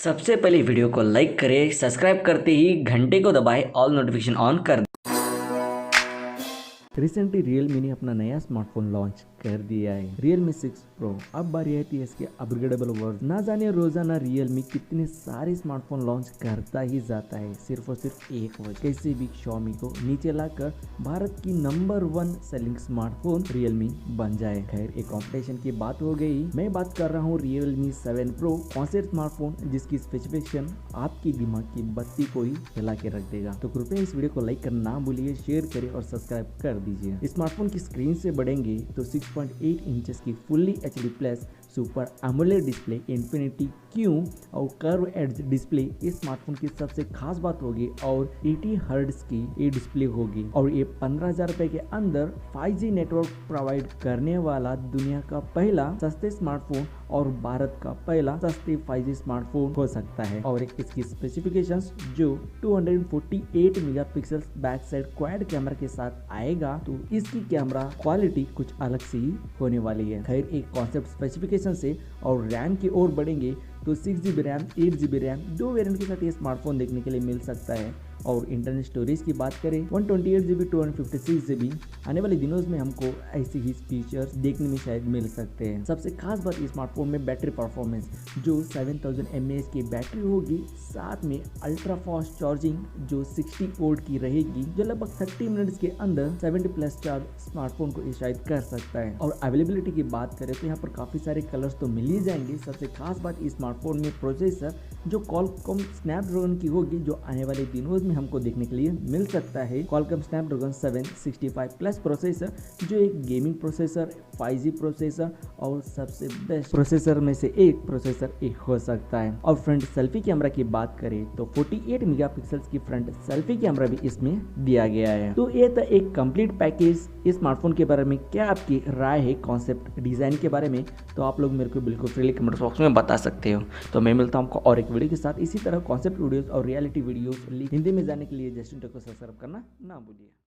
सबसे पहले वीडियो को लाइक करें, सब्सक्राइब करते ही घंटे को दबाएं, ऑल नोटिफिकेशन ऑन कर दें। रिसेंटली Realme ने अपना नया स्मार्टफोन लॉन्च कर दिया है Realme 6 Pro। अब बारी आती है इसके अपग्रेडेबल वर्जन। ना जाने रोजाना Realme कितने सारे स्मार्टफोन लॉन्च करता ही जाता है, सिर्फ और सिर्फ एक वजह, कैसे भी Xiaomi को नीचे लाकर भारत की नंबर 1 सेलिंग स्मार्टफोन Realme बन जाए। खैर, एक कॉम्पिटिशन की बात हो गई। मैं बात कर रहा हूँ Realme 7 Pro, कॉन्सेप्ट स्मार्टफोन जिसकी स्पेसिफिकेशन आपकी दिमाग की बत्ती को ही हिला के रख देगा। तो कृपया इस वीडियो को लाइक करना ना भूलिए, शेयर करें और सब्सक्राइब कर दीजिए। स्मार्टफोन की स्क्रीन से बढ़ेंगे तो 6.8 इंचेस की fully HD plus super AMOLED display, infinity Q और कर्व एड्ज डिस्प्ले इस स्मार्टफोन की सबसे खास बात होगी। और 80 हर्ट्ज की ये डिस्प्ले होगी और ये 15,000 रुपए के अंदर 5G नेटवर्क प्रोवाइड करने वाला दुनिया का पहला सस्ते स्मार्टफोन और भारत का पहला सस्ते 5G स्मार्टफोन हो सकता है। और इसकी स्पेसिफिकेशंस जो 248 megapixel back side quad camera के साथ आएगा, तो इसकी कैमरा क्वालिटी कुछ अलग सी होने वाली है। खैर, एक कॉन्सेप्ट स्पेसिफिकेशन से और रैम की ओर बढ़ेंगे तो 6GB रैम, 8GB रैम, दो वेरिएंट के साथ ये स्मार्टफोन देखने के लिए मिल सकता है। और इंटरनल स्टोरेज की बात करें 128GB 256GB, आने वाले दिनों में हमको ऐसे ही फीचर्स देखने में शायद मिल सकते हैं। सबसे खास बात इस स्मार्टफोन में बैटरी परफॉर्मेंस, जो 7000 mAh की बैटरी होगी, साथ में अल्ट्रा फास्ट चार्जिंग जो 60 वोल्ट की रहेगी, जो लगभग 30 मिनट्स के अंदर 70+ चार्ज स्मार्टफोन को शायद कर सकता है। और अवेलेबिलिटी की बात करें तो यहाँ पर काफी सारे कलर्स तो मिल ही जाएंगे। सबसे खास बात इस स्मार्टफोन में प्रोसेसर जो Qualcomm Snapdragon की होगी, जो आने वाले दिनों में हमको देखने के लिए मिल सकता है। Qualcomm Snapdragon 765+ प्रोसेसर, जो एक गेमिंग प्रोसेसर, 5G प्रोसेसर और सबसे बेस्ट प्रोसेसर में से एक प्रोसेसर एक हो सकता है। और फ्रंट सेल्फी कैमरा की बात करें तो 48 मेगापिक्सल्स की फ्रंट सेल्फी कैमरा भी इसमें दिया गया है। तो ये था एक कंप्लीट पैकेज। इस स्मार्टफोन के बारे में क्या आपकी राय है कॉन्सेप्ट डिजाइन के बारे में, तो आप लोग मेरे को बिल्कुल फ्रीली कमेंट बॉक्स में बता सकते हो। तो मैं मिलता हूँ आपको और एक वीडियो के साथ। इसी तरह कॉन्सेप्ट वीडियोस और रियलिटी वीडियोस हिंदी में जाने के लिए जस्ट को सब्सक्राइब करना ना भूलिए।